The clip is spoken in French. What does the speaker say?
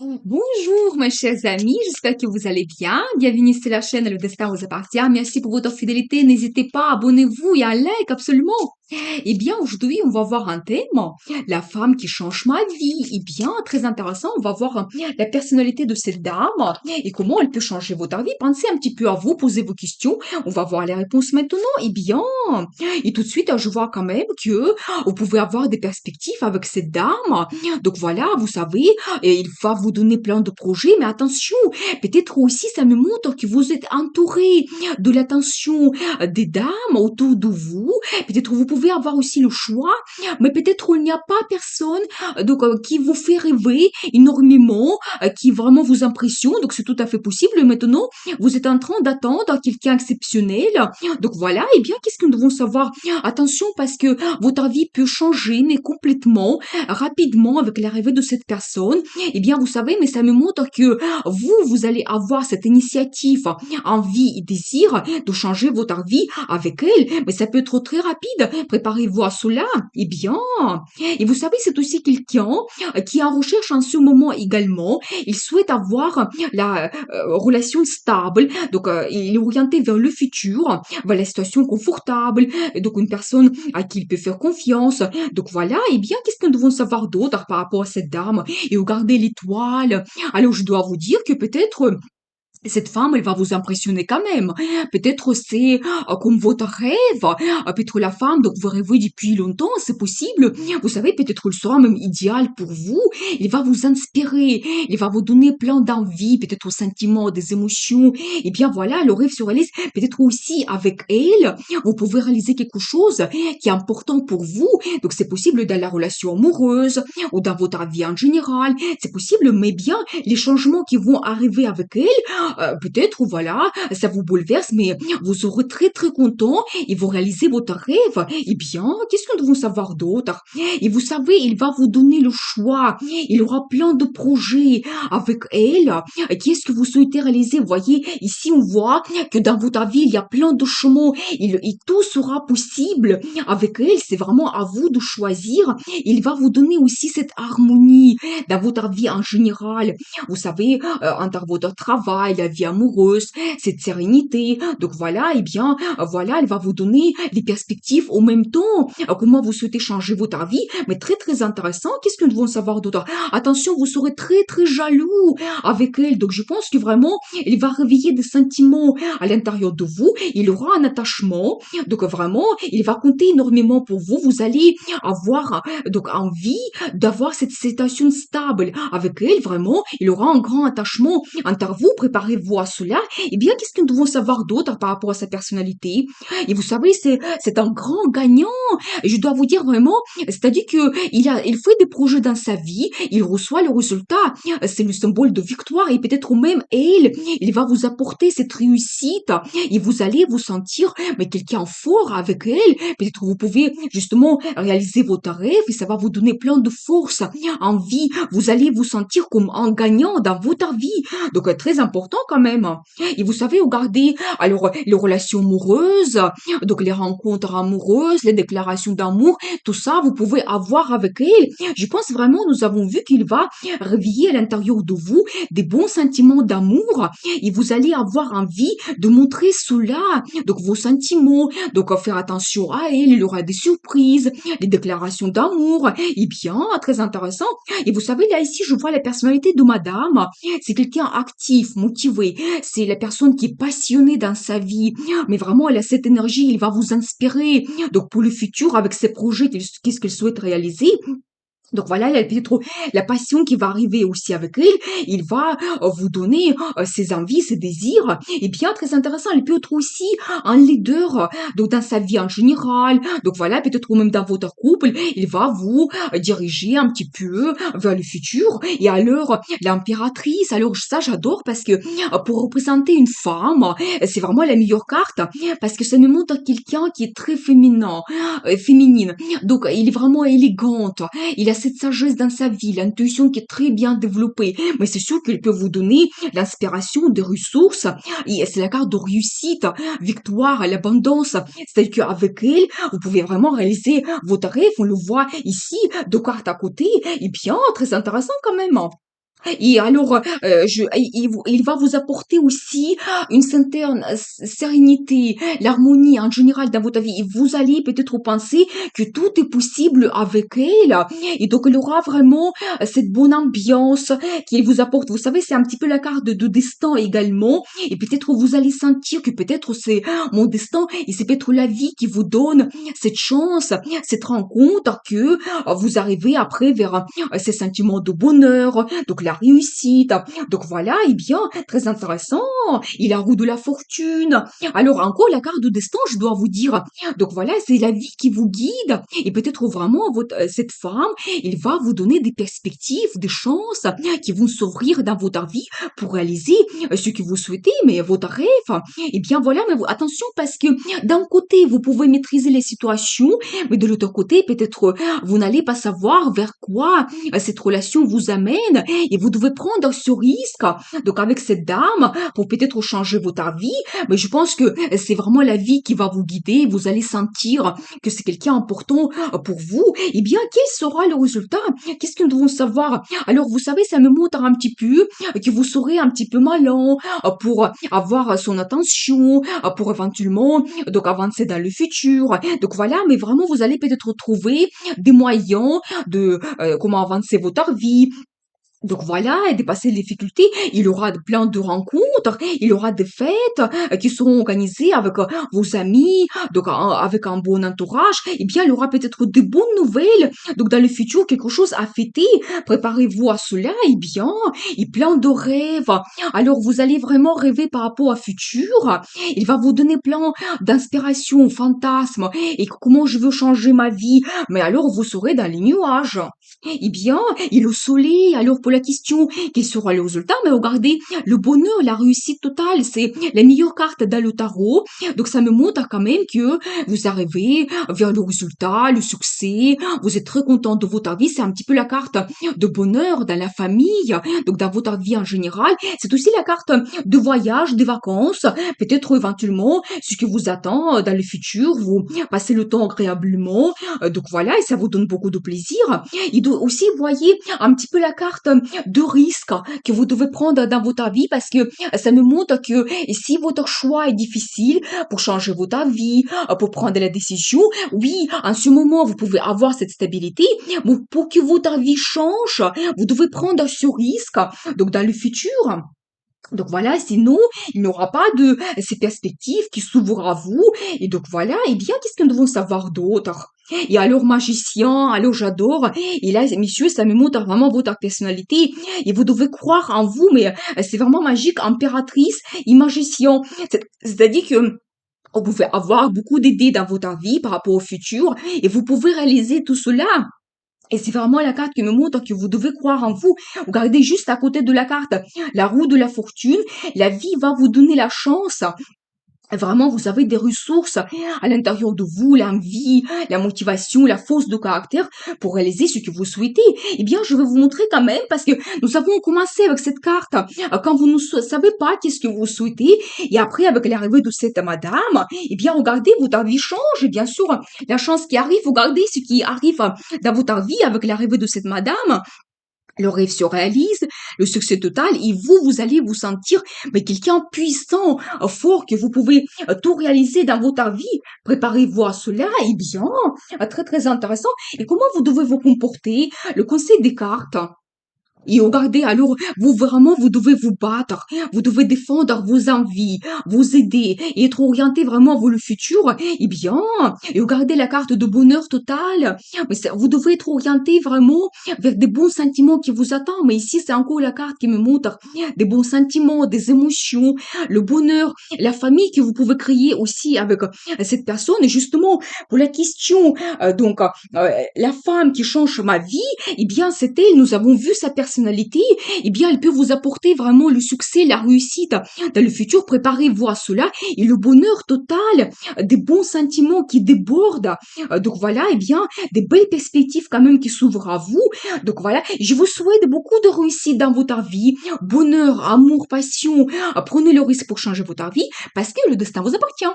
Bonjour, mes chers amis, j'espère que vous allez bien. Bienvenue sur la chaîne Le Destin vous appartient. Merci pour votre fidélité. N'hésitez pas, abonnez-vous et à like, absolument. Eh bien, aujourd'hui, on va voir un thème, la femme qui change ma vie. Eh bien, très intéressant, on va voir la personnalité de cette dame et comment elle peut changer votre vie. Pensez un petit peu à vous, posez vos questions. On va voir les réponses maintenant. Eh bien, et tout de suite, je vois quand même que vous pouvez avoir des perspectives avec cette dame. Donc voilà, vous savez, et il va vous donner plein de projets, mais attention, peut-être aussi ça me montre que vous êtes entouré de l'attention des dames autour de vous. Peut-être vous pouvez avoir aussi le choix, mais peut-être il n'y a pas personne qui vous fait rêver énormément, qui vraiment vous impressionne. Donc c'est tout à fait possible. Maintenant, vous êtes en train d'attendre quelqu'un exceptionnel. Donc voilà, et bien qu'est-ce que nous devons savoir? Attention parce que votre vie peut changer, mais complètement, rapidement avec l'arrivée de cette personne. Eh bien, vous savez, mais ça me montre que vous allez avoir cette initiative, envie et désir de changer votre vie avec elle. Mais ça peut être très rapide. Préparez-vous à cela. Eh bien, et vous savez, c'est aussi quelqu'un qui est en recherche en ce moment également. Il souhaite avoir la relation stable. Donc, il est orienté vers le futur, vers la situation confortable. Et donc, une personne à qui il peut faire confiance. Donc, voilà. Eh bien, qu'est-ce que nous devons savoir d'autre par rapport à cette dame? Et regardez l'étoile. Alors, je dois vous dire que peut-être cette femme, elle va vous impressionner quand même. Peut-être c'est comme votre rêve. Peut-être la femme dont vous rêvez depuis longtemps, c'est possible. Vous savez, peut-être elle sera même idéale pour vous. Il va vous inspirer. Il va vous donner plein d'envie, peut-être aux sentiments, des émotions. Et bien voilà, le rêve se réalise peut-être aussi avec elle. Vous pouvez réaliser quelque chose qui est important pour vous. Donc c'est possible dans la relation amoureuse ou dans votre vie en général. C'est possible, mais bien les changements qui vont arriver avec elle peut-être, voilà, ça vous bouleverse, mais vous serez très très content et vous réalisez votre rêve. Eh bien, qu'est-ce que nous devons savoir d'autre? Et vous savez, il va vous donner le choix. Il aura plein de projets avec elle. Qu'est-ce que vous souhaitez réaliser? Vous voyez, ici on voit que dans votre vie, il y a plein de chemins. Et tout sera possible avec elle. C'est vraiment à vous de choisir. Il va vous donner aussi cette harmonie dans votre vie en général. Vous savez, entre votre travail, la vie amoureuse, cette sérénité. Donc voilà, eh bien, voilà, elle va vous donner des perspectives au même temps. Comment vous souhaitez changer votre vie, mais très très intéressant. Qu'est-ce que nous devons savoir d'autre? Attention, vous serez très très jaloux avec elle. Donc je pense que vraiment, il va réveiller des sentiments à l'intérieur de vous. Il aura un attachement. Donc vraiment, il va compter énormément pour vous. Vous allez avoir donc envie d'avoir cette situation stable avec elle. Vraiment, il aura un grand attachement entre vous. Préparez-vous à cela. Eh bien, qu'est-ce que nous devons savoir d'autre par rapport à sa personnalité? Et vous savez, c'est un grand gagnant. Et je dois vous dire vraiment, c'est-à-dire que il fait des projets dans sa vie, il reçoit le résultat. C'est le symbole de victoire et peut-être même elle, il va vous apporter cette réussite et vous allez vous sentir mais quelqu'un fort avec elle. Peut-être vous pouvez justement réaliser votre rêve et ça va vous donner plein de force, envie. Vous allez vous sentir comme un gagnant dans votre vie. Donc, très important quand même. Et vous savez, regardez, alors, les relations amoureuses, donc les rencontres amoureuses, les déclarations d'amour, tout ça, vous pouvez avoir avec elle. Je pense vraiment, nous avons vu qu'il va réveiller à l'intérieur de vous des bons sentiments d'amour et vous allez avoir envie de montrer cela. Donc, vos sentiments, donc, faire attention à elle, il y aura des surprises, des déclarations d'amour. Eh bien, très intéressant. Et vous savez, là, ici, je vois la personnalité de madame. C'est quelqu'un actif, motivé. C'est la personne qui est passionnée dans sa vie. Mais vraiment, elle a cette énergie, il va vous inspirer. Donc, pour le futur, avec ses projets, qu'est-ce qu'elle souhaite réaliser, donc voilà, il y a peut-être la passion qui va arriver aussi avec elle. Il va vous donner ses envies, ses désirs. Et bien, très intéressant, il peut être aussi un leader donc dans sa vie en général. Donc voilà, peut-être même dans votre couple, il va vous diriger un petit peu vers le futur. Et alors, l'impératrice, alors ça j'adore parce que pour représenter une femme, c'est vraiment la meilleure carte parce que ça nous montre quelqu'un qui est très féminin, féminine. Donc, il est vraiment élégante. Il a cette sagesse dans sa vie, l'intuition qui est très bien développée. Mais c'est sûr qu'il peut vous donner l'inspiration des ressources. Et c'est la carte de réussite, victoire, l'abondance. C'est-à-dire qu'avec elle, vous pouvez vraiment réaliser votre rêve. On le voit ici, deux cartes à côté. Et bien, très intéressant quand même. Et alors, il va vous apporter aussi une certaine sérénité, l'harmonie en général dans votre vie. Et vous allez peut-être penser que tout est possible avec elle. Et donc, il aura vraiment cette bonne ambiance qu'il vous apporte. Vous savez, c'est un petit peu la carte de destin également. Et peut-être vous allez sentir que peut-être c'est mon destin et c'est peut-être la vie qui vous donne cette chance, cette rencontre que vous arrivez après vers ces sentiments de bonheur, donc la réussite. Donc voilà, eh bien, très intéressant. Il a roue de la fortune. Alors encore la carte de destin, je dois vous dire. Donc voilà, c'est la vie qui vous guide. Et peut-être vraiment cette femme, il va vous donner des perspectives, des chances qui vont s'ouvrir dans votre vie pour réaliser ce que vous souhaitez, mais votre rêve. Eh bien voilà, mais attention parce que d'un côté, vous pouvez maîtriser les situations, mais de l'autre côté, peut-être vous n'allez pas savoir vers quoi cette relation vous amène et vous devez prendre ce risque. Donc avec cette dame, pour peut-être changer votre vie, mais je pense que c'est vraiment la vie qui va vous guider. Vous allez sentir que c'est quelqu'un important pour vous. Eh bien, quel sera le résultat? Qu'est-ce que nous devons savoir? Alors, vous savez, ça me montre un petit peu que vous serez un petit peu malin pour avoir son attention, pour éventuellement donc avancer dans le futur. Donc voilà, mais vraiment, vous allez peut-être trouver des moyens de comment avancer votre vie, donc voilà, et dépasser les difficultés, il y aura plein de rencontres, il y aura des fêtes qui seront organisées avec vos amis, donc avec un bon entourage. Et bien, il y aura peut-être de bonnes nouvelles. Donc dans le futur, quelque chose à fêter. Préparez-vous à cela. Et bien, et plein de rêves. Alors vous allez vraiment rêver par rapport au futur. Il va vous donner plein d'inspiration, fantasmes et comment je veux changer ma vie. Mais alors vous serez dans les nuages. Eh bien, et le soleil, alors pour la question, quel sera le résultat? Mais regardez, le bonheur, la réussite totale, c'est la meilleure carte dans le tarot. Donc ça me montre quand même que vous arrivez vers le résultat, le succès, vous êtes très content de votre vie. C'est un petit peu la carte de bonheur dans la famille, donc dans votre vie en général. C'est aussi la carte de voyage, de vacances, peut-être éventuellement ce que vous attend dans le futur. Vous passez le temps agréablement. Donc voilà, et ça vous donne beaucoup de plaisir. Il doit aussi, voyez, un petit peu la carte de risque que vous devez prendre dans votre vie parce que ça me montre que si votre choix est difficile pour changer votre vie, pour prendre la décision, oui, en ce moment, vous pouvez avoir cette stabilité, mais pour que votre vie change, vous devez prendre ce risque. Donc, dans le futur, donc voilà, sinon, il n'y aura pas de ces perspectives qui s'ouvrent à vous. Et donc voilà, et bien, qu'est-ce que nous devons savoir d'autre? Et alors, magicien, alors j'adore. Et là, messieurs, ça me montre vraiment votre personnalité. Et vous devez croire en vous, mais c'est vraiment magique, impératrice et magicien. C'est-à-dire que vous pouvez avoir beaucoup d'idées dans votre vie par rapport au futur et vous pouvez réaliser tout cela. Et c'est vraiment la carte qui me montre que vous devez croire en vous. Regardez juste à côté de la carte, la roue de la fortune. La vie va vous donner la chance. Vraiment, vous avez des ressources à l'intérieur de vous, l'envie, la motivation, la force de caractère pour réaliser ce que vous souhaitez. Eh bien, je vais vous montrer quand même parce que nous avons commencé avec cette carte. Quand vous ne savez pas qu'est-ce que vous souhaitez et après avec l'arrivée de cette madame, eh bien, regardez, votre vie change et bien sûr, la chance qui arrive, regardez ce qui arrive dans votre vie avec l'arrivée de cette madame. Le rêve se réalise, le succès total, et vous, vous allez vous sentir, mais quelqu'un puissant, fort, que vous pouvez tout réaliser dans votre vie. Préparez-vous à cela, et bien, très très intéressant. Et comment vous devez vous comporter? Le conseil des cartes. Et regardez, alors, vous vraiment, vous devez vous battre, vous devez défendre vos envies, vous aider et être orienté vraiment vers le futur. Eh bien, et regardez la carte de bonheur total. Mais vous devez être orienté vraiment vers des bons sentiments qui vous attendent. Mais ici, c'est encore la carte qui me montre des bons sentiments, des émotions, le bonheur, la famille que vous pouvez créer aussi avec cette personne. Et justement, pour la question, la femme qui change ma vie, eh bien, c'est elle, nous avons vu sa personnalité, eh bien, elle peut vous apporter vraiment le succès, la réussite dans le futur. Préparez-vous à cela et le bonheur total, des bons sentiments qui débordent. Donc voilà, eh bien, des belles perspectives quand même qui s'ouvrent à vous. Donc voilà, je vous souhaite beaucoup de réussite dans votre vie, bonheur, amour, passion. Prenez le risque pour changer votre vie parce que le destin vous appartient.